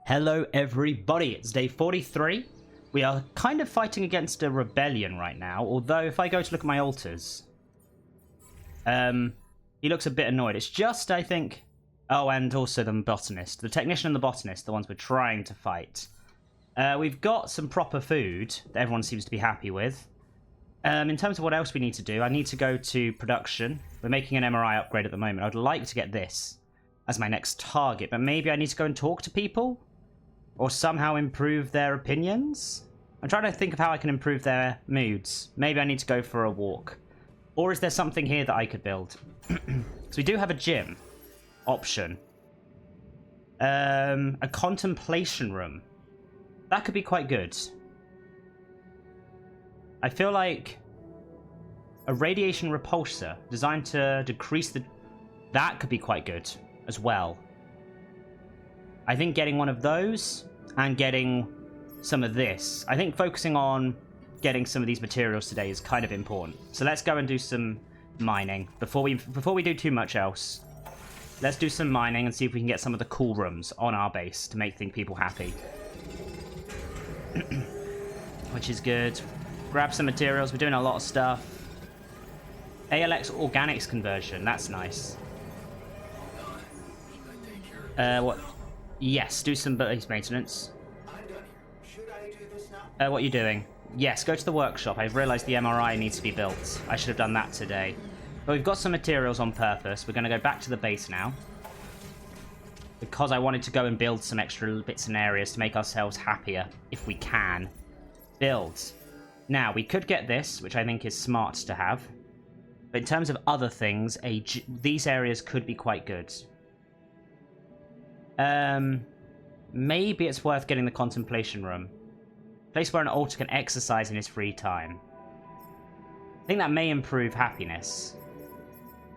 Hello everybody, it's day 43. We are kind of fighting against a rebellion right now, although if I go to look at my altars, he looks a bit annoyed. It's just, I think... Oh, and also the botanist. The technician and the botanist, the ones we're trying to fight. We've got some proper food that everyone seems to be happy with. In terms of what else we need to do, I need to go to production. We're making an MRI upgrade at the moment. I'd like to get this as my next target, but maybe I need to go and talk to people? Or somehow improve their opinions? I'm trying to think of how I can improve their moods. Maybe I need to go for a walk. Or is there something here that I could build? So we do have a gym option. A contemplation room. That could be quite good. I feel like a radiation repulsor designed to decrease the... That could be quite good as well. I think getting one of those and getting some of this. I think focusing on getting some of these materials today is kind of important. So let's go and do some mining before we do too much else. Let's do some mining and see if we can get some of the cool rooms on our base to make people happy. Which is good. Grab some materials. We're doing a lot of stuff. ALX organics conversion. That's nice. What? Yes, do some base maintenance. What are you doing? Yes, go to the workshop. I've realised the MRI needs to be built. I should have done that today. But we've got some materials on purpose. We're going to go back to the base now. Because I wanted to go and build some extra bits and areas to make ourselves happier, if we can. Build. Now, we could get this, which I think is smart to have. But in terms of other things, these areas could be quite good. Maybe it's worth getting the contemplation room. Place where an altar can exercise in his free time. I think that may improve happiness.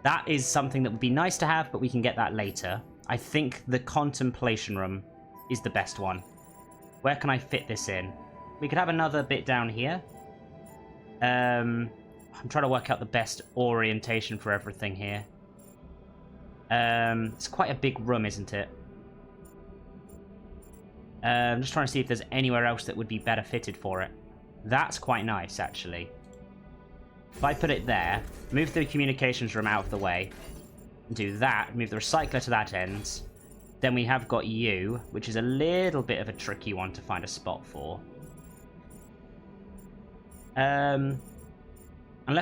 That is something that would be nice to have, but we can get that later. I think the contemplation room is the best one. Where can I fit this in? We could have another bit down here. I'm trying to work out the best orientation for everything here. It's quite a big room, isn't it? I'm just trying to see if there's anywhere else that would be better fitted for it. That's quite nice, actually. If I put it there, move the communications room out of the way, do that, move the recycler to that end, then we have got you, which is a little bit of a tricky one to find a spot for. Unless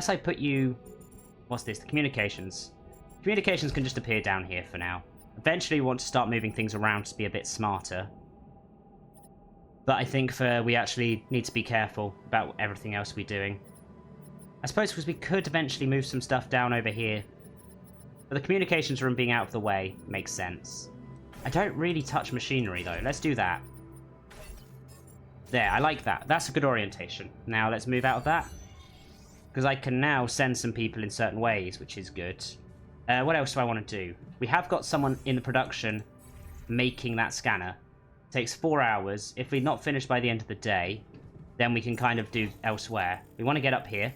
I put you... What's this? The communications. Communications can just appear down here for now. Eventually we want to start moving things around to be a bit smarter. But I think we actually need to be careful about everything else we're doing. I suppose because we could eventually move some stuff down over here. But the communications room being out of the way makes sense. I don't really touch machinery though. Let's do that. There, I like that. That's a good orientation. Now let's move out of that. Because I can now send some people in certain ways, which is good. What else do I want to do? We have got someone in the production making that scanner. Takes 4 hours. If we're not finished by the end of the day, then we can kind of do elsewhere. We want to get up here.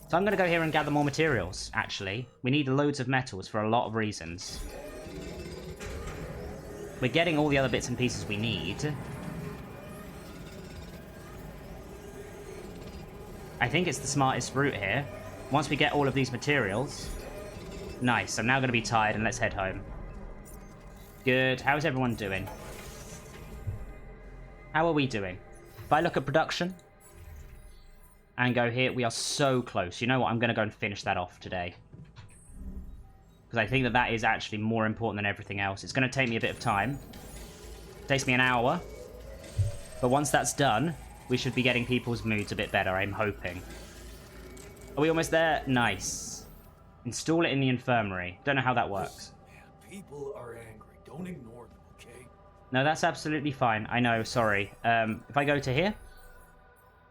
So I'm going to go here and gather more materials, actually. We need loads of metals for a lot of reasons. We're getting all the other bits and pieces we need. I think it's the smartest route here. Once we get all of these materials... Nice, I'm now going to be tired and let's head home. Good, how's everyone doing? How are we doing? If I look at production and go here, we are so close. You know what? I'm going to go and finish that off today. Because I think that is actually more important than everything else. It's going to take me a bit of time. It takes me an hour. But once that's done, we should be getting people's moods a bit better, I'm hoping. Are we almost there? Nice. Install it in the infirmary. Don't know how that works. Man, people are angry. Don't ignore them, okay? No, that's absolutely fine. I know, sorry. If I go to here,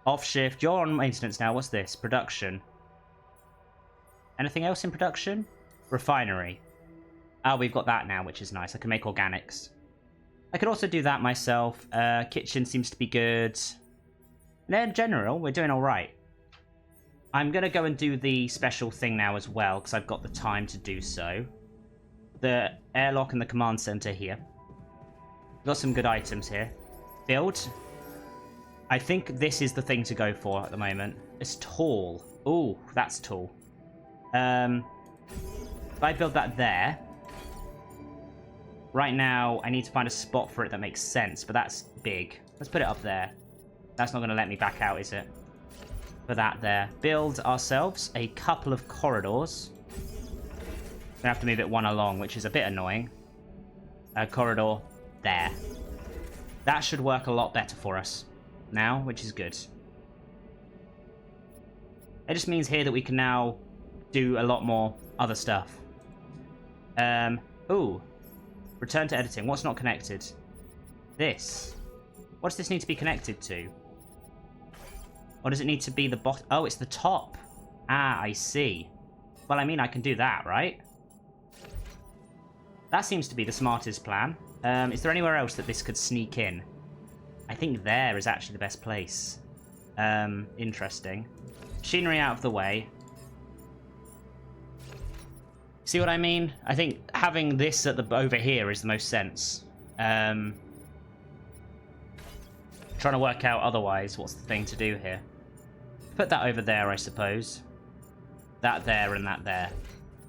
off shift, you're on maintenance now. What's this? Production. Anything else in production? Refinery. Oh, we've got that now, which is nice. I can make organics. I could also do that myself. Kitchen seems to be good. And in general, we're doing all right. I'm going to go and do the special thing now as well, because I've got the time to do so. The airlock and the command center here. Got some good items here. Build. I think this is the thing to go for at the moment. It's tall. Ooh, that's tall. If I build that there... Right now, I need to find a spot for it that makes sense, but that's big. Let's put it up there. That's not going to let me back out, is it? Put that there. Build ourselves a couple of corridors. We have to move it one along, which is a bit annoying. A corridor there. That should work a lot better for us now, which is good. It just means here that we can now do a lot more other stuff. Ooh. Return to editing. What's not connected? This. What does this need to be connected to? Or does it need to be the bottom? Oh, it's the top. Ah, I see. Well, I mean, I can do that, right? That seems to be the smartest plan. Is there anywhere else that this could sneak in? I think there is actually the best place. Interesting. Machinery out of the way. See what I mean? I think having this at the over here is the most sense. Trying to work out otherwise what's the thing to do here. Put that over there, I suppose. That there and that there.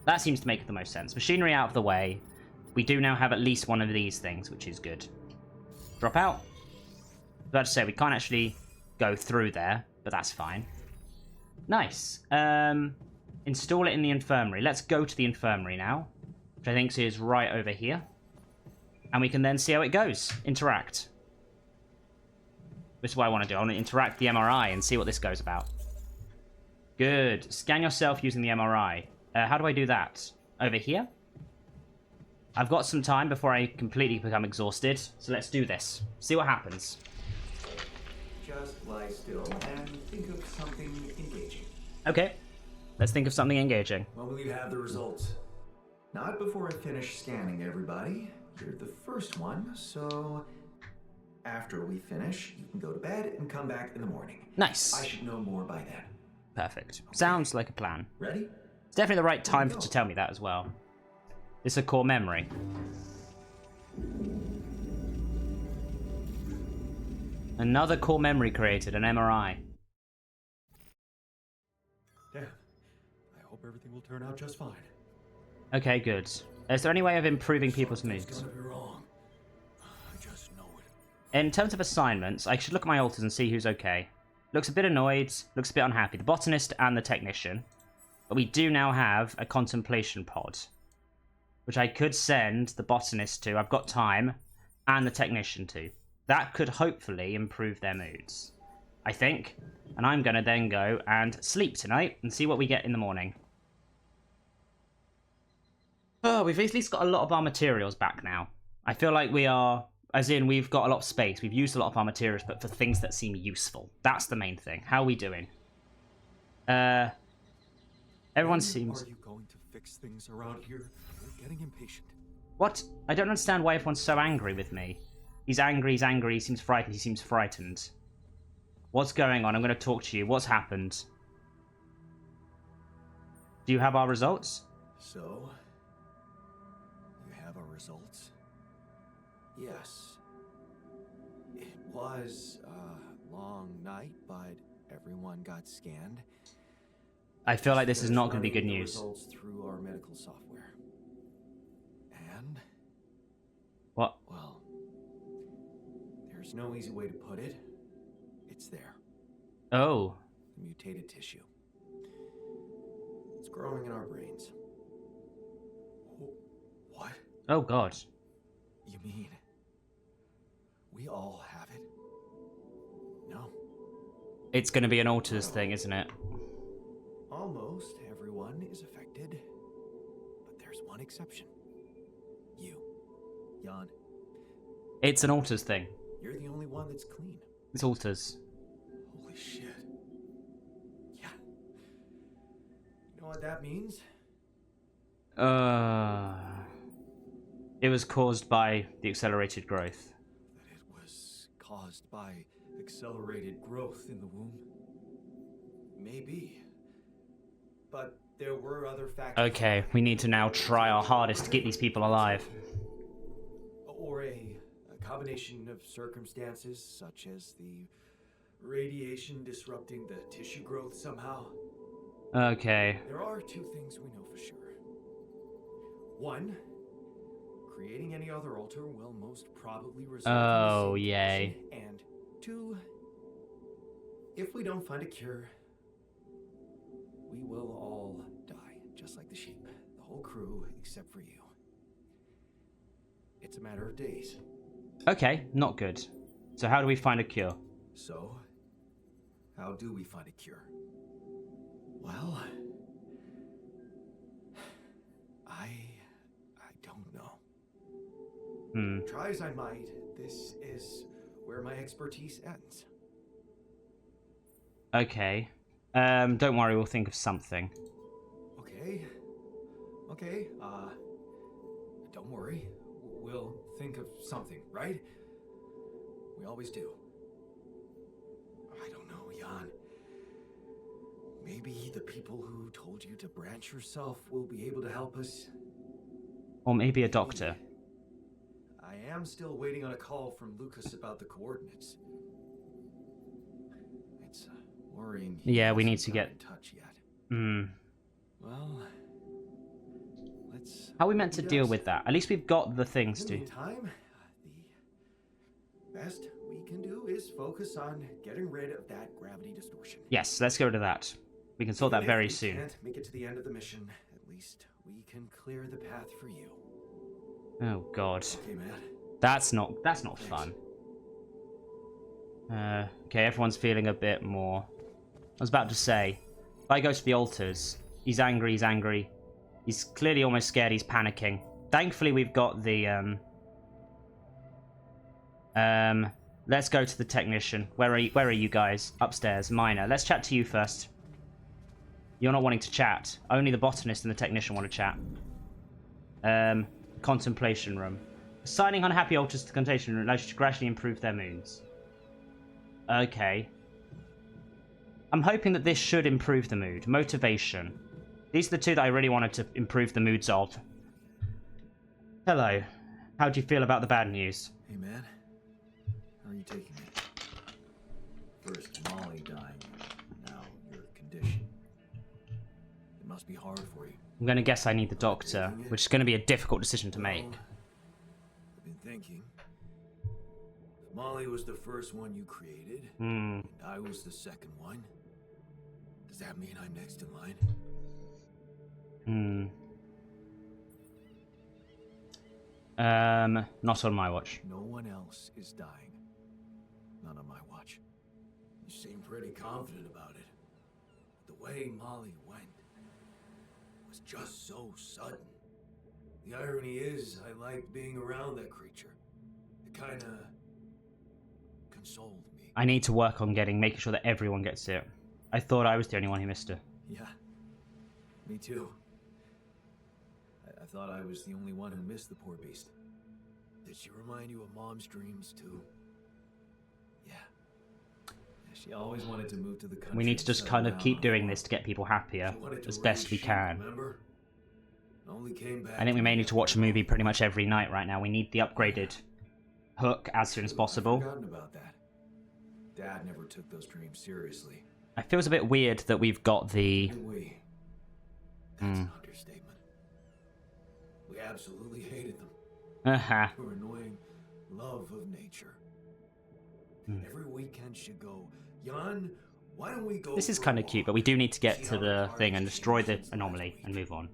That seems to make the most sense. Machinery out of the way. We do now have at least one of these things, which is good. Drop out. About to say, we can't actually go through there, but that's fine. Nice. Install it in the infirmary. Let's go to the infirmary now, which I think is right over here. And we can then see how it goes. Interact. This is what I want to do. I want to interact the MRI and see what this goes about. Good. Scan yourself using the MRI. How do I do that? Over here? I've got some time before I completely become exhausted, so let's do this. See what happens. Just lie still and think of something engaging. Okay. Let's think of something engaging. When will you have the results? Not before I finish scanning everybody. You're the first one, so after we finish, you can go to bed and come back in the morning. Nice. I should know more by then. Perfect. Sounds like a plan. Ready? It's definitely the right time to tell me that as well. It's a core memory. Another core memory created, an MRI. Damn. I hope everything will turn out just fine. Okay, good. Is there any way of improving people's moods? It's gonna be wrong. I just know it. In terms of assignments, I should look at my alters and see who's okay. Looks a bit annoyed, looks a bit unhappy. The botanist and the technician. But we do now have a contemplation pod, which I could send the botanist to. I've got time. And the technician to. That could hopefully improve their moods, I think. And I'm going to then go and sleep tonight and see what we get in the morning. Oh, we've at least got a lot of our materials back now. I feel like we are, as in we've got a lot of space. We've used a lot of our materials, but for things that seem useful. That's the main thing. How are we doing? Everyone seems... Are you going to fix things around here? We're getting impatient. What? I don't understand why everyone's so angry with me. He's angry, he seems frightened. What's going on? I'm going to talk to you. What's happened? Do you have our results? So, you have our results? Yes. It was a long night, but everyone got scanned. I feel like this is not going to be good Running the news. Results through our medical software. And What? well, there's no easy way to put it. It's there. Oh. The mutated tissue. It's growing in our brains. What? Oh, God. You mean we all have it? No. It's going to be an alters thing, isn't it? Almost everyone is affected. But there's one exception. You. Jan. It's an alters thing. You're the only one that's clean. It's alters. Holy shit. Yeah. You know what that means? It was caused by the accelerated growth. That it was caused by accelerated growth in the womb. Maybe. But there were other factors. Okay, we need to now try our hardest to get these people alive. Or a combination of circumstances, such as the radiation disrupting the tissue growth somehow. Okay. There are two things we know for sure. One, creating any other altar will most probably result Oh, in the same yay. condition. And two, if we don't find a cure, we will all die, just like the sheep. The whole crew, except for you. It's a matter of days. Okay, not good. So how do we find a cure? So, how do we find a cure? Well, I don't know. Try as I might, this is where my expertise ends. Okay. Don't worry, we'll think of something. Okay. Okay, don't worry. We'll think of something, right? We always do. I don't know, Jan. Maybe the people who told you to branch yourself will be able to help us. Or maybe a doctor. I am still waiting on a call from Lucas about the coordinates. It's worrying. Yeah, we need hasn't to gotten get... in touch yet. Well, let's. how are we meant to deal with that? At least we've got the things In to... the meantime, the best we can do is focus on getting rid of that gravity distortion. Yes, let's go to that. We can sort that Even if very we soon. Can't make it to the end of the mission. At least we can clear the path for you. Oh god. Okay, man. That's not fun. Okay, everyone's feeling a bit more... I was about to say, if I go to the altars, he's angry. He's clearly almost scared, he's panicking. Thankfully, we've got the, let's go to the technician. Where are you guys? Upstairs. Minor. Let's chat to you first. You're not wanting to chat. Only the botanist and the technician want to chat. Contemplation room. Assigning unhappy altars to the contemplation room allows you to gradually improve their moods. Okay. I'm hoping that this should improve the mood. Motivation. These are the two that I really wanted to improve the moods of. Hello. How do you feel about the bad news? Hey, man. How are you taking it? First Molly dying, now your condition. It must be hard for you. I'm going to guess I need the doctor, which is going to be a difficult decision to make. Well, I've been thinking. If Molly was the first one you created, and I was the second one, does that mean I'm next in line? Not on my watch. No one else is dying. Not on my watch. You seem pretty confident about it. The way Molly went was just so sudden. The irony is, I liked being around that creature. It kinda consoled me. I need to work on making sure that everyone gets it. I thought I was the only one who missed her. Yeah, me too. I thought I was the only one who missed the poor beast. Did she remind you of Mom's dreams too? Yeah. She always wanted to move to the country. We need to just kind of keep doing this to get people happier She wanted to as best raise we sheep, can. remember? Only came back I think we to may me need to watch a after movie pretty much every night right now. We need the upgraded hook as soon as I'd possible. forgotten about that. Dad never took those dreams seriously. It feels a bit weird that we've got the... Did we? That's an understatement. We absolutely hated them. Your annoying love of nature. Every weekend should go, Jan, why don't we go This is for a kind of cute, but we do need to walk, get see to how the park thing and has destroy changed the since last anomaly week. and move on.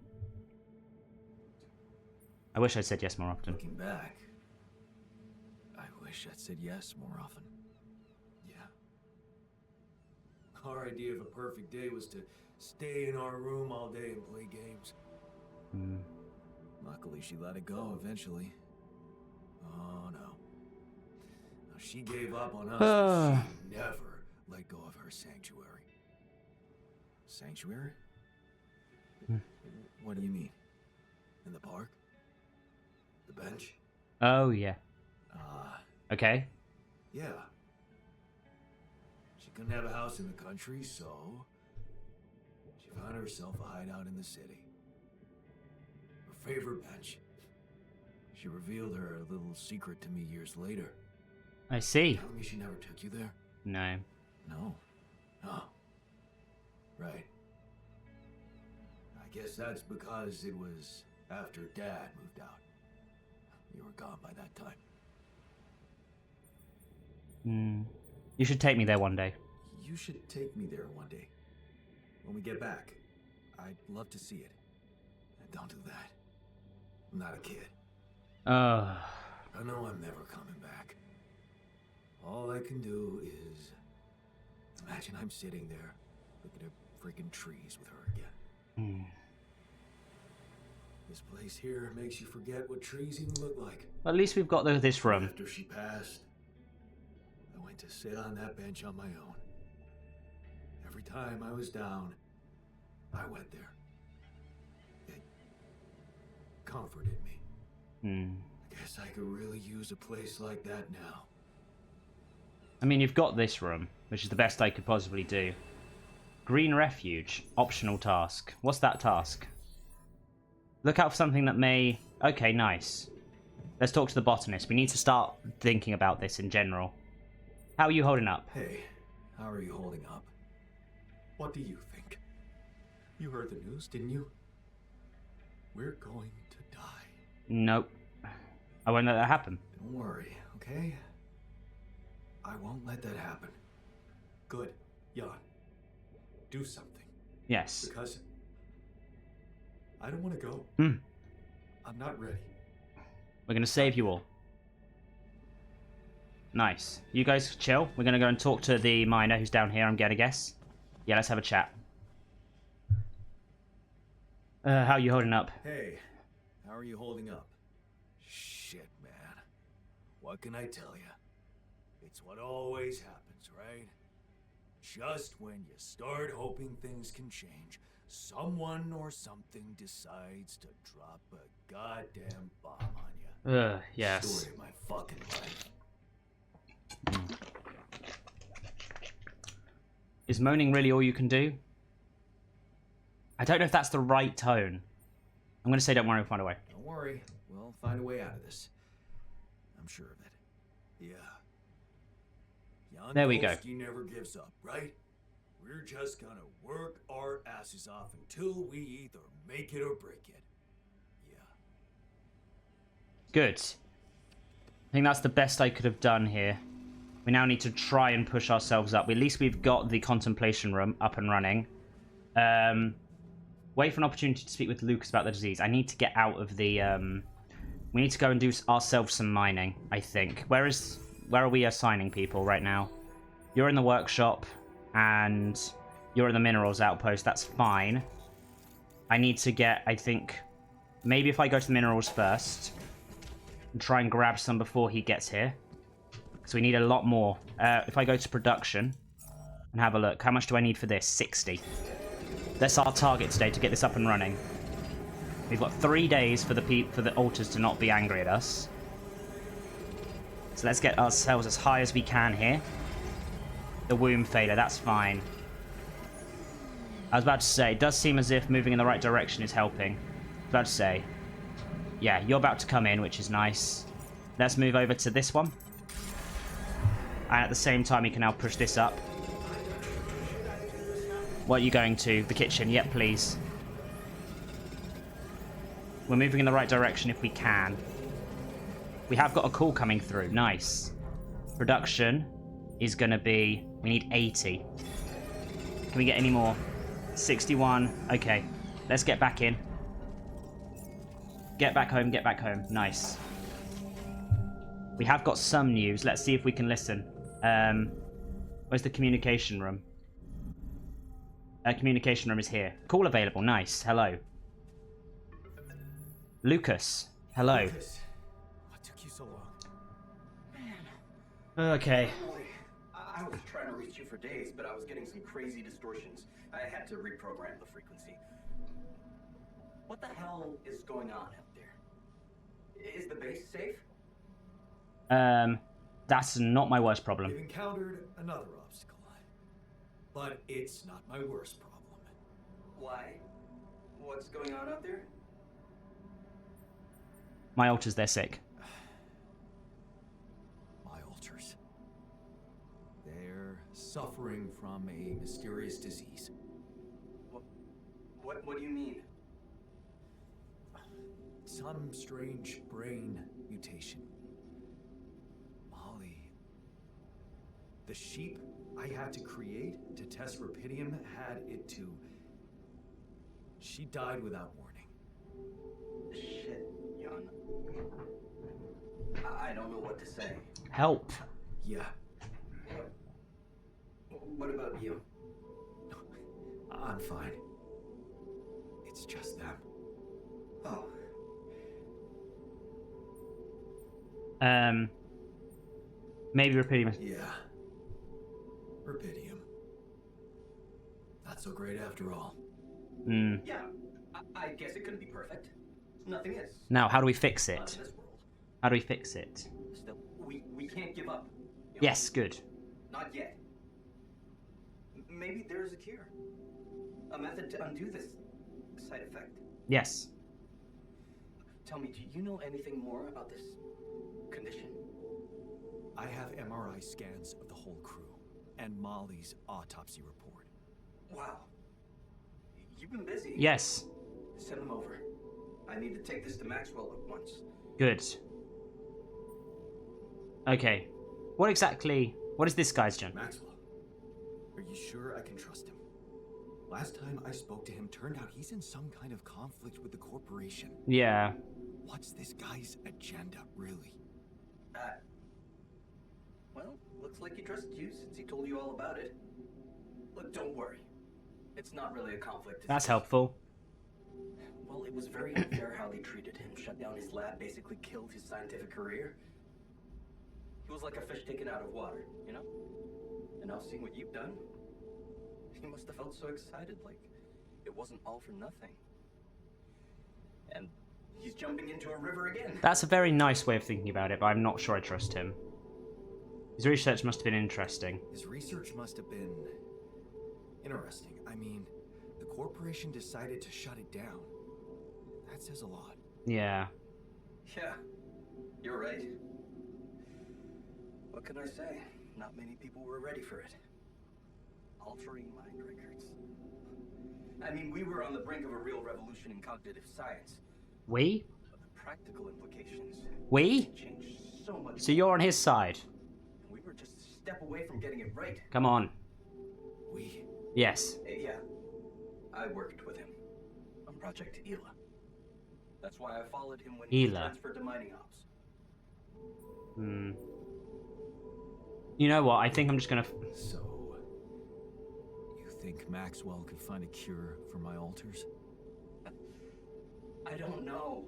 I wish I said yes more often. Looking back, I wish I'd said yes more often. Yeah. Our idea of a perfect day was to stay in our room all day and play games. Luckily, she let it go eventually. Oh no. Now, she gave up on us, but she never let go of her sanctuary. Sanctuary? What do you mean? In the park? The bench? Oh, yeah. Okay. Yeah. She couldn't have a house in the country, so she found herself a hideout in the city. Her favorite bench. She revealed her little secret to me years later. I see. Telling me she never took you there? No. No. Oh. Right. I guess that's because it was after Dad moved out. You were gone by that time. You should take me there one day. You should take me there one day. When we get back. I'd love to see it. Don't do that. I'm not a kid. I know I'm never coming back. All I can do is imagine I'm sitting there looking at freaking trees with her again. This place here makes you forget what trees even look like. At least we've got this room. After she passed, I went to sit on that bench on my own. Every time I was down, I went there. It comforted me. I guess I could really use a place like that now. I mean, you've got this room, which is the best I could possibly do. Green Refuge. Optional task. What's that task? Look out for something that may... Okay, nice. Let's talk to the botanist. We need to start thinking about this in general. How are you holding up? Hey, how are you holding up? What do you think? You heard the news, didn't you? We're going to die. Nope. I won't let that happen. Don't worry, okay? I won't let that happen. Good. Jan. Do something. Yes. Because I don't want to go. I'm not ready. We're going to save you all. Nice. You guys chill. We're going to go and talk to the miner who's down here, I'm going to guess. Yeah, let's have a chat. How are you holding up? Hey, how are you holding up? Shit, man. What can I tell you? It's what always happens, right? Just when you start hoping things can change, someone or something decides to drop a goddamn bomb on you. Yes. Story of my fucking life. Is moaning really all you can do? I don't know if that's the right tone. I'm going to say don't worry, we'll find a way. Don't worry, we'll find a way out of this. I'm sure of it. Yeah. Jan There we go. He never gives up, right? We're just gonna work our asses off until we either make it or break it. Yeah. Good. I think that's the best I could have done here. We now need to try and push ourselves up. At least we've got the contemplation room up and running. Wait for an opportunity to speak with Lucas about the disease. I need to get out of the... We need to go and do ourselves some mining, I think. Where are we assigning people right now? You're in the workshop, and you're in the minerals outpost. That's fine. I need to get, I think... Maybe if I go to the minerals first, and try and grab some before he gets here. So we need a lot more. If I go to production and have a look, how much do I need for this? 60. That's our target today, to get this up and running. We've got 3 days for the altars to not be angry at us. So let's get ourselves as high as we can here. The womb failure, that's fine. I was about to say, it does seem as if moving in the right direction is helping. I was about to say, yeah, you're about to come in, which is nice. Let's move over to this one. And at the same time, you can now push this up. What are you going to? The kitchen? Yep, please. We're moving in the right direction if we can. We have got a call coming through. Nice. Production is going to be... We need 80. Can we get any more? 61. Okay. Let's get back in. Get back home, get back home. Nice. We have got some news. Let's see if we can listen. Where's the communication room? Communication room is here. Call available. Nice. Hello. Lucas. Hello. Lucas, what took you so long? Okay. I was trying to reach you for days, but I was getting some crazy distortions. I had to reprogram the frequency. What the hell is going on out there? Is the base safe? That's not my worst problem. We've encountered another obstacle. But it's not my worst problem. Why? What's going on out there? My altars, they're sick. My altars. They're suffering from a mysterious disease. What do you mean? Some strange brain mutation. Molly. The sheep I had to create to test Rapidium had it too. She died without warning. Shit, Jan. I don't know what to say. Help. Yeah, What about you? I'm fine. It's just them. Oh, Maybe Rapidium. Yeah. Rapidium. Not so great after all. yeah. I guess it couldn't be perfect. Nothing is. Now, how do we fix Not it? in this world. How do we fix it? Still, we can't give up. Jan. Yes, good. Not yet. Maybe there's a cure. A method to undo this side effect. Yes. Tell me, do you know anything more about this condition? I have MRI scans of the whole crew and Molly's autopsy report. Wow. You've been busy. Yes. Send them over. I need to take this to Maxwell at once. Good. Okay. What is this guy's job? Maxwell, are you sure I can trust him? Last time I spoke to him, turned out he's in some kind of conflict with the corporation. Yeah. What's this guy's agenda, really? Well, looks like he trusts you since he told you all about it. Look, don't worry. It's not really a conflict. That's helpful. Well, it was very unfair how they treated him. Shut down his lab, basically killed his scientific career. He was like a fish taken out of water, you know? And now seeing what you've done, he must have felt so excited, like it wasn't all for nothing. And he's jumping into a river again. That's a very nice way of thinking about it, but I'm not sure I trust him. His research must have been interesting. His research must have been interesting. I mean, the corporation decided to shut it down. That says a lot. Yeah. Yeah, you're right. What can I say? Not many people were ready for it. Altering mind records. I mean, we were on the brink of a real revolution in cognitive science. We? But the practical implications We? changed so much. So you're on his side. We were just a step away from getting it right. Come on. We... Yes. Yeah, I worked with him on Project Ela. That's why I followed him when he Ela. transferred to mining ops. Hmm. You know what? I think I'm just gonna... So... You think Maxwell could find a cure for my altars? I don't know.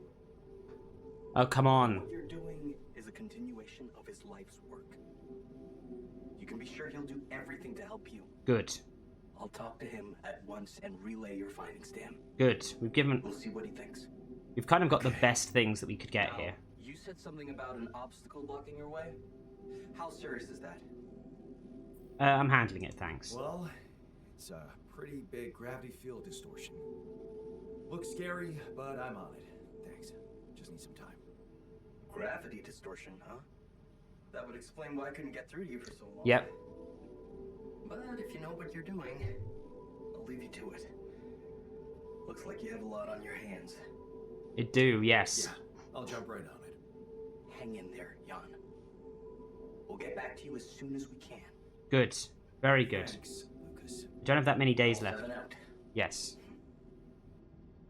Oh, come on. What you're doing is a continuation of his life's work. You can be sure he'll do everything to help you. Good. I'll talk to him at once and relay your findings to him. Good. We'll see what he thinks. We've kind of got the best things that we could get Now, here. You said something about an obstacle blocking your way? How serious is that? I'm handling it, thanks. Well, it's a pretty big gravity field distortion. Looks scary, but I'm on it. Thanks. Just need some time. Gravity distortion, huh? That would explain why I couldn't get through to you for so long. Yep. But if you know what you're doing, I'll leave you to it. Looks like you have a lot on your hands. It do, yes. Yeah, I'll jump right on it. Hang in there, Jan. We'll get back to you as soon as we can. Good. Very good. Thanks, Lucas. We don't have that many days All left. 7 out. Yes.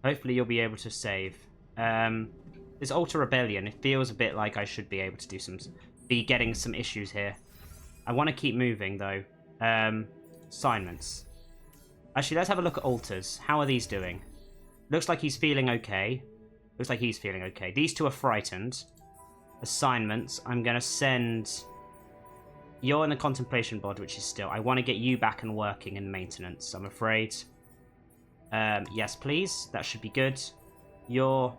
Hopefully you'll be able to save. This Alter Rebellion, it feels a bit like I should be able to do be getting some issues here. I want to keep moving, though. Assignments. Actually, let's have a look at altars. How are these doing? Looks like he's feeling okay. Looks like he's feeling okay. These two are frightened. Assignments. I'm going to send... You're in the contemplation bod, which is still... I want to get you back and working in maintenance, I'm afraid. Yes, please. That should be good. You're...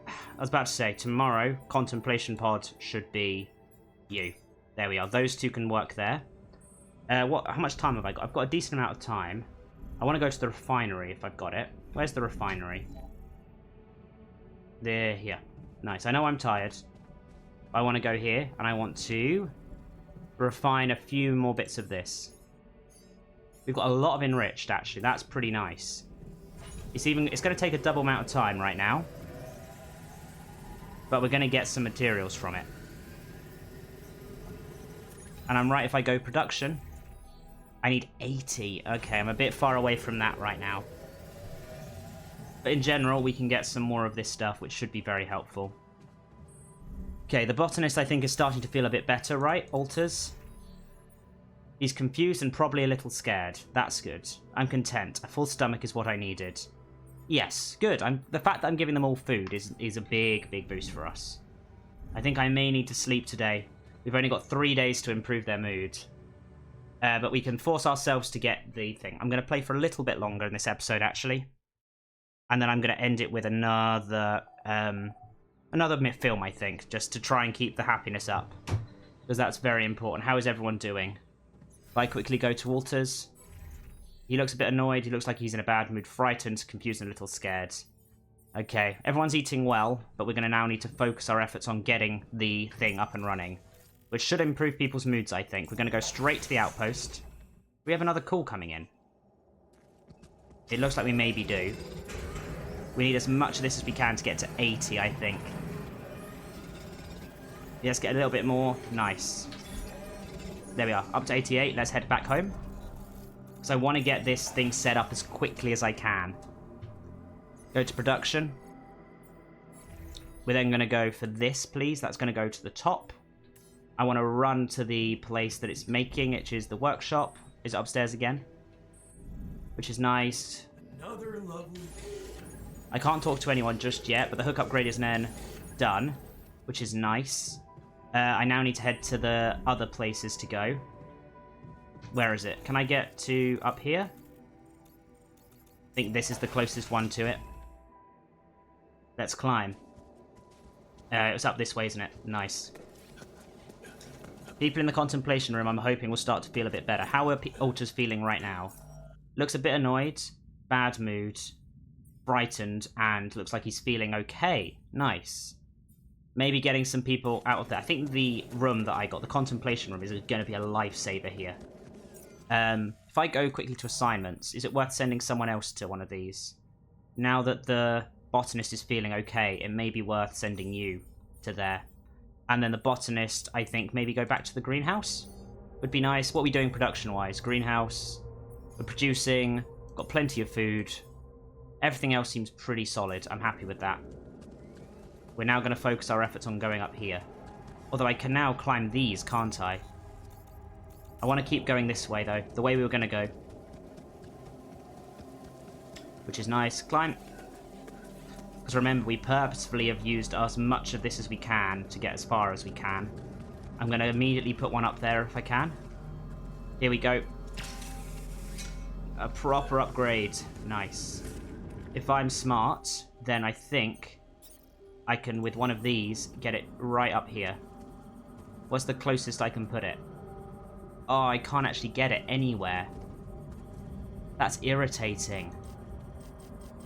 I was about to say, tomorrow, contemplation pod should be you. There we are. Those two can work there. How much time have I got? I've got a decent amount of time. I want to go to the refinery if I've got it. Where's the refinery? There, here. Nice. I know I'm tired. I want to go here, and I want to refine a few more bits of this. We've got a lot of enriched, actually. That's pretty nice. It's going to take a double amount of time right now. But we're going to get some materials from it. And I'm right if I go production. I need 80. Okay, I'm a bit far away from that right now. But in general, we can get some more of this stuff, which should be very helpful. Okay, the botanist, I think, is starting to feel a bit better, right, Alters? He's confused and probably a little scared. That's good. I'm content. A full stomach is what I needed. Yes, good. The fact that I'm giving them all food is a big, big boost for us. I think I may need to sleep today. We've only got 3 days to improve their mood. But we can force ourselves to get the thing. I'm going to play for a little bit longer in this episode, actually. And then I'm going to end it with another film, I think, just to try and keep the happiness up. Because that's very important. How is everyone doing? If I quickly go to Walters. He looks a bit annoyed. He looks like he's in a bad mood. Frightened, confused, and a little scared. Okay, everyone's eating well, but we're going to now need to focus our efforts on getting the thing up and running. Which should improve people's moods, I think. We're going to go straight to the outpost. We have another call coming in. It looks like we maybe do. We need as much of this as we can to get to 80, I think. Let's get a little bit more. Nice. There we are. Up to 88. Let's head back home. So I want to get this thing set up as quickly as I can. Go to production. We're then going to go for this, please. That's going to go to the top. I want to run to the place that it's making, which is the workshop. Is it upstairs again? Which is nice. Another lovely... I can't talk to anyone just yet, but the hook upgrade is then done, which is nice. I now need to head to the other places to go. Where is it? Can I get to up here? I think this is the closest one to it. Let's climb. It's up this way, isn't it? Nice. People in the contemplation room, I'm hoping, will start to feel a bit better. How are Alters feeling right now? Looks a bit annoyed. Bad mood. Frightened, and looks like he's feeling okay. Nice. Maybe getting some people out of there. I think the room that I got, the contemplation room, is going to be a lifesaver here. If I go quickly to assignments, is it worth sending someone else to one of these? Now that the botanist is feeling okay, it may be worth sending you to there. And then the botanist, I think, maybe go back to the greenhouse? Would be nice. What are we doing production-wise? Greenhouse. We're producing. Got plenty of food. Everything else seems pretty solid. I'm happy with that. We're now going to focus our efforts on going up here. Although I can now climb these, can't I? I want to keep going this way, though. The way we were going to go. Which is nice. Climb. Because remember, we purposefully have used as much of this as we can to get as far as we can. I'm going to immediately put one up there if I can. Here we go. A proper upgrade. Nice. If I'm smart, then I think I can, with one of these, get it right up here. What's the closest I can put it? Oh, I can't actually get it anywhere. That's irritating.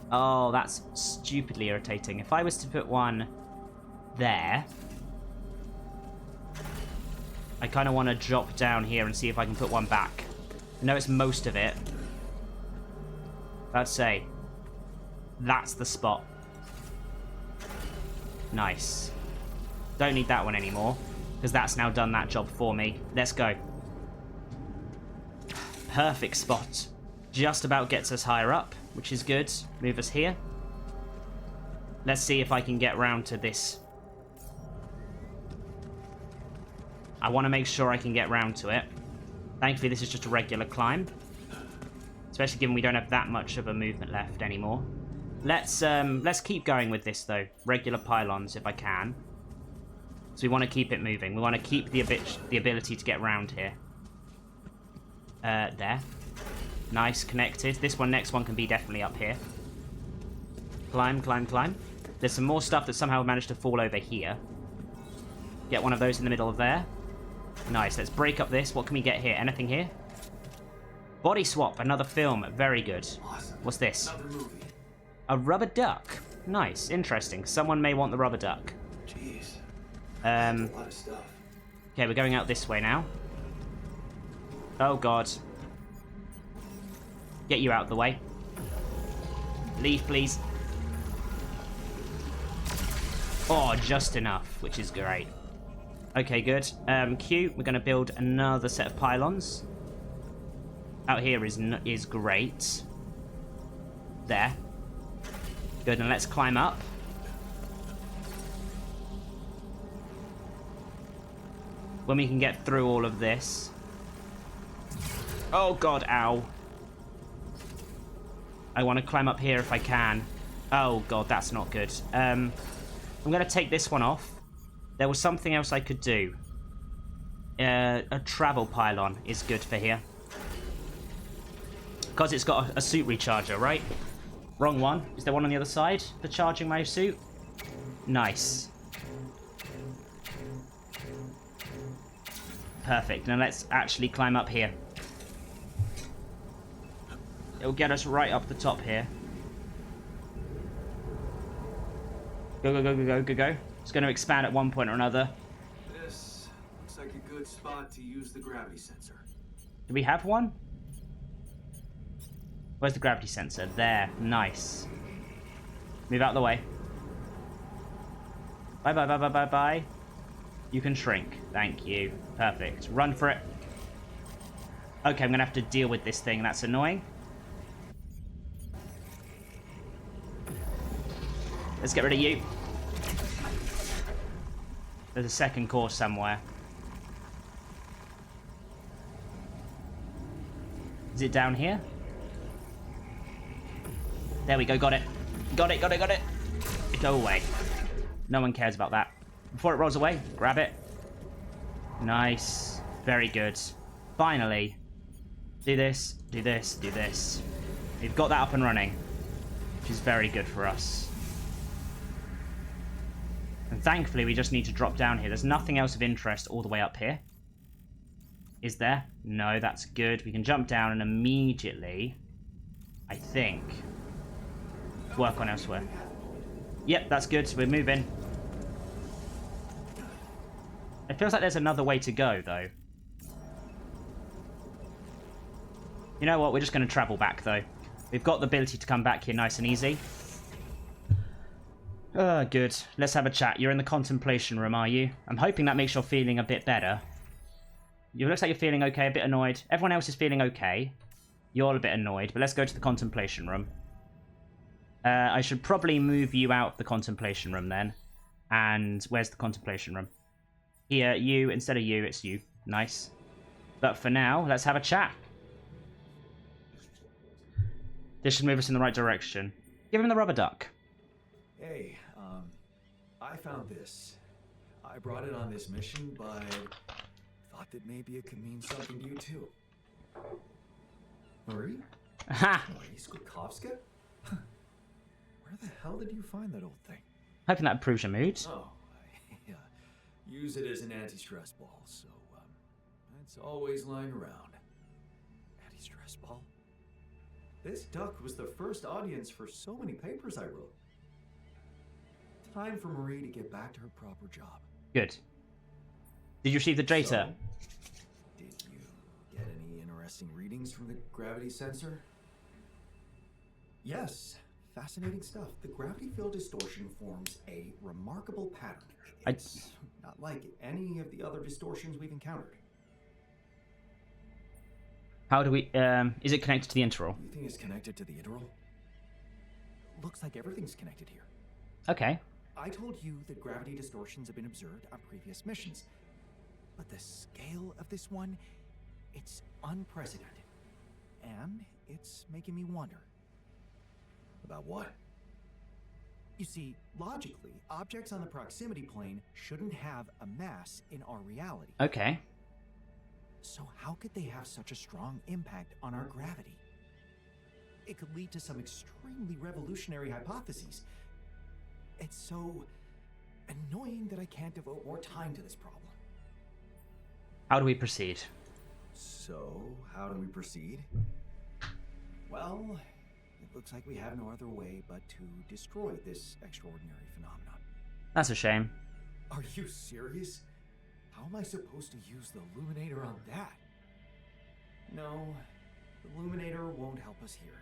Oh, that's stupidly irritating. If I was to put one there, I kind of want to drop down here and see if I can put one back. I know it's most of it. Let's say that's the spot. Nice. Don't need that one anymore, because that's now done that job for me. Let's go. Perfect spot. Just about gets us higher up, which is good. Move us here. Let's see if I can get round to this. I want to make sure I can get round to it. Thankfully, this is just a regular climb. Especially given we don't have that much of a movement left anymore. Let's keep going with this, though. Regular pylons, if I can. So we want to keep it moving. We want to keep the ability to get round here. There. Nice, connected. This one, next one can be definitely up here. Climb, climb, climb. There's some more stuff that somehow managed to fall over here. Get one of those in the middle of there. Nice, let's break up this. What can we get here? Anything here? Body swap, another film. Very good. Awesome. What's this? Another movie. A rubber duck. Nice, interesting. Someone may want the rubber duck. That's a lot of stuff. Okay, we're going out this way now. Oh god. Get you out of the way. Leave, please. Oh, just enough, which is great. Okay, good. Q, we're going to build another set of pylons. Out here is great. There. Good, and let's climb up. When we can get through all of this. Oh god, ow. I want to climb up here if I can. Oh god, that's not good. I'm going to take this one off. There was something else I could do. A travel pylon is good for here. Because it's got a suit recharger, right? Wrong one. Is there one on the other side for charging my suit? Nice. Perfect. Now let's actually climb up here. It'll get us right up the top here. Go, go, go, go, go, go, go. It's going to expand at one point or another. This looks like a good spot to use the gravity sensor. Do we have one? Where's the gravity sensor? There. Nice. Move out of the way. Bye, bye, bye, bye, bye, bye. You can shrink. Thank you. Perfect. Run for it. Okay, I'm going to have to deal with this thing. That's annoying. Let's get rid of you. There's a second core somewhere. Is it down here? There we go, got it. Got it, got it, got it. Go away. No one cares about that. Before it rolls away, grab it. Nice. Very good. Finally. Do this, do this, do this. We've got that up and running, which is very good for us. And thankfully, we just need to drop down here. There's nothing else of interest all the way up here. Is there? No, that's good. We can jump down and immediately, I think, work on elsewhere. Yep, that's good. So we're moving. It feels like there's another way to go, though. You know what? We're just going to travel back, though. We've got the ability to come back here nice and easy. Good. Let's have a chat. You're in the contemplation room, are you? I'm hoping that makes you feeling a bit better. You looks like you're feeling okay, a bit annoyed. Everyone else is feeling okay. You're a bit annoyed, but let's go to the contemplation room. I should probably move you out of the contemplation room then. And where's the contemplation room? Here, you. Instead of you, it's you. Nice. But for now, let's have a chat. This should move us in the right direction. Give him the rubber duck. Hey, I found this. I brought it on this mission, but thought that maybe it could mean something to you too. Marie? Ha! Marie Skłodowska? Where the hell did you find that old thing? Hoping that improves your mood. Oh, I use it as an anti-stress ball, so it's always lying around. Anti-stress ball? This duck was the first audience for so many papers I wrote. Time for Marie to get back to her proper job. Good. Did you receive the data? So, did you get any interesting readings from the gravity sensor? Yes. Fascinating stuff. The gravity field distortion forms a remarkable pattern. It's not like any of the other distortions we've encountered. How do we... is it connected to the integral? You think it's connected to the integral? Looks like everything's connected here. Okay. I told you that gravity distortions have been observed on previous missions. But the scale of this one, it's unprecedented. And it's making me wonder. About what? You see, logically, objects on the proximity plane shouldn't have a mass in our reality. Okay. So how could they have such a strong impact on our gravity? It could lead to some extremely revolutionary hypotheses. It's so annoying that I can't devote more time to this problem. How do we proceed? So, how do we proceed? Well, it looks like we have no other way but to destroy this extraordinary phenomenon. That's a shame. Are you serious? How am I supposed to use the Illuminator on that? No, the Illuminator won't help us here.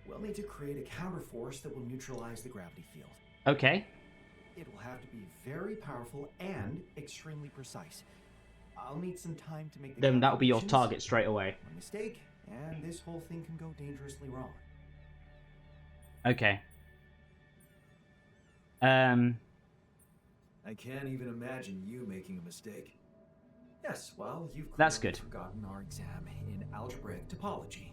We'll need to create a counterforce that will neutralize the gravity field. Okay. It will have to be very powerful and extremely precise. I'll need some time to make the Then that'll be your calculations. target straight away. One mistake, and this whole thing can go dangerously wrong. Okay. I can't even imagine you making a mistake. Yes, well, you've That's clearly good. forgotten our exam in algebraic topology.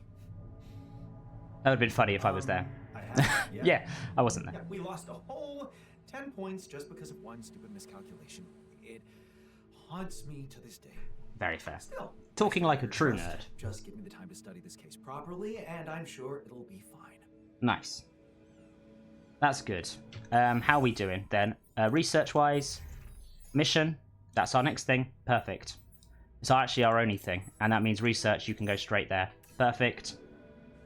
That would have been funny if I was there. I have, yeah. Yeah, I wasn't there. Yeah, we lost a whole 10 points just because of one stupid miscalculation. It haunts me to this day. Very fair. Still, Talking like a true just- nerd. Just give me the time to study this case properly, and I'm sure it'll be fine. Nice. That's good. How are we doing then? Research-wise, mission. That's our next thing. Perfect. It's actually our only thing, and that means research. You can go straight there. Perfect.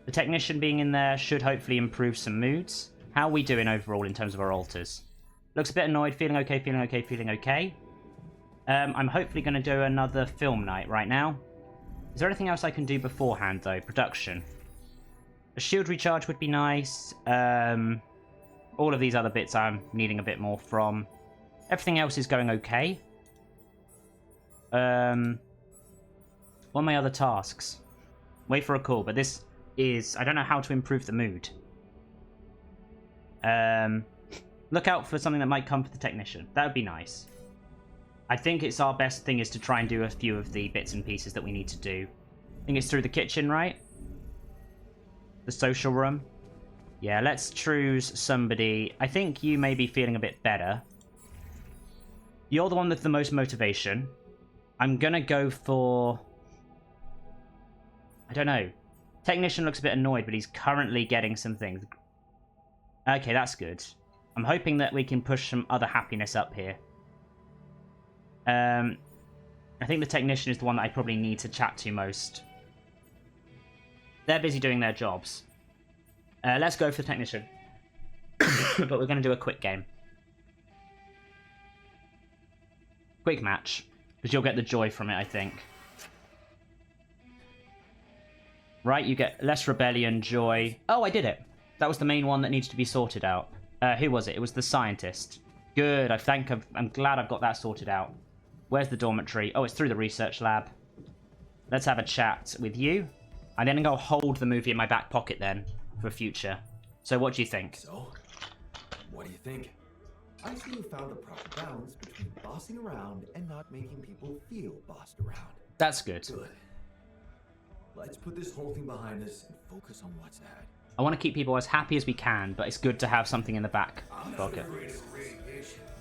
The technician being in there should hopefully improve some moods. How are we doing overall in terms of our alters? Looks a bit annoyed. Feeling okay. Feeling okay. Feeling okay. I'm hopefully going to do another film night right now. Is there anything else I can do beforehand though? Production. A shield recharge would be nice. All of these other bits I'm needing a bit more from. Everything else is going okay. What are my other tasks? Wait for a call, but this is... I don't know how to improve the mood. Look out for something that might come for the technician. That would be nice. I think it's our best thing is to try and do a few of the bits and pieces that we need to do. I think it's through the kitchen, right? The social room. Yeah, let's choose somebody. I think you may be feeling a bit better. You're the one with the most motivation. I'm gonna go for... I don't know. Technician looks a bit annoyed, but he's currently getting some things. Okay, that's good. I'm hoping that we can push some other happiness up here. I think the technician is the one that I probably need to chat to most. They're busy doing their jobs. Let's go for the technician. But we're going to do a quick game. Quick match. Because you'll get the joy from it, I think. Right, you get less rebellion, joy. Oh, I did it. That was the main one that needs to be sorted out. Who was it? It was the scientist. Good, I'm glad I've got that sorted out. Where's the dormitory? Oh, it's through the research lab. Let's have a chat with you. I'm then going to hold the movie in my back pocket then, for future. So what do you think? So, what do you think? I see you found the proper balance between bossing around and not making people feel bossed around. That's good. Good. Let's put this whole thing behind us and focus on what's ahead. I want to keep people as happy as we can, but it's good to have something in the back pocket.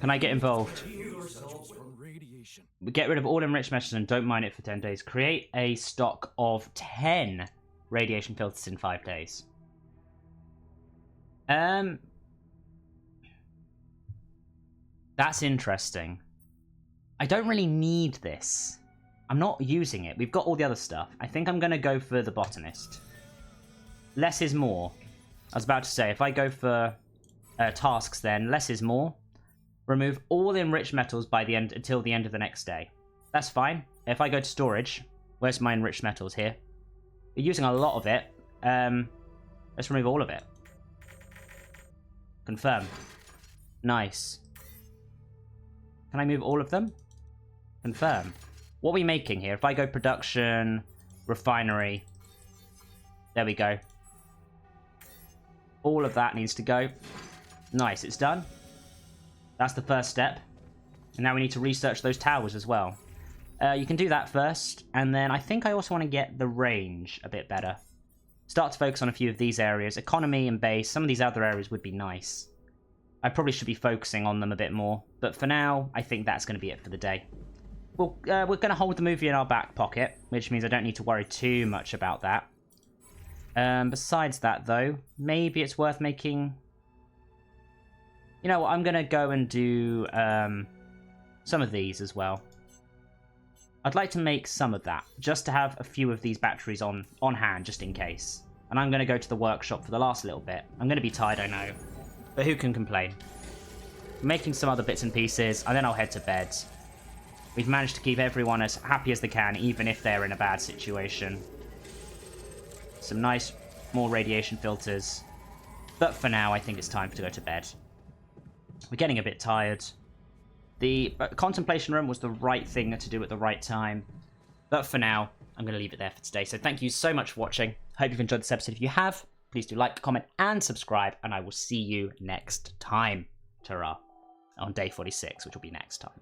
Can I get involved? Shield ourselves from radiation. Get rid of all enriched metals and don't mine it for 10 days. Create a stock of 10 radiation filters in 5 days. That's interesting. I don't really need this. I'm not using it. We've got all the other stuff. I think I'm going to go for the botanist. Less is more. I was about to say, if I go for tasks then, less is more. Remove all enriched metals by the end until the end of the next day. That's fine. If I go to storage, where's my enriched metals here? We're using a lot of it. Let's remove all of it. Confirm. Nice. Can I move all of them? Confirm. What are we making here? If I go production, refinery. There we go. All of that needs to go. Nice, it's done. That's the first step. And now we need to research those towers as well. You can do that first, and then I think I also want to get the range a bit better. Start to focus on a few of these areas. Economy and base, some of these other areas would be nice. I probably should be focusing on them a bit more, but for now, I think that's going to be it for the day. Well, we're going to hold the movie in our back pocket, which means I don't need to worry too much about that. Besides that, though, maybe it's worth making... You know what, I'm going to go and do some of these as well. I'd like to make some of that, just to have a few of these batteries on hand, just in case. And I'm going to go to the workshop for the last little bit. I'm going to be tired, I know. But who can complain? making some other bits and pieces, and then I'll head to bed. We've managed to keep everyone as happy as they can, even if they're in a bad situation. Some nice, more radiation filters. But for now, I think it's time to go to bed. We're getting a bit tired. The contemplation room was the right thing to do at the right time. But for now, I'm going to leave it there for today. So thank you so much for watching. Hope you've enjoyed this episode. If you have, please do like, comment, and subscribe. And I will see you next time. Ta-ra. On day 46, which will be next time.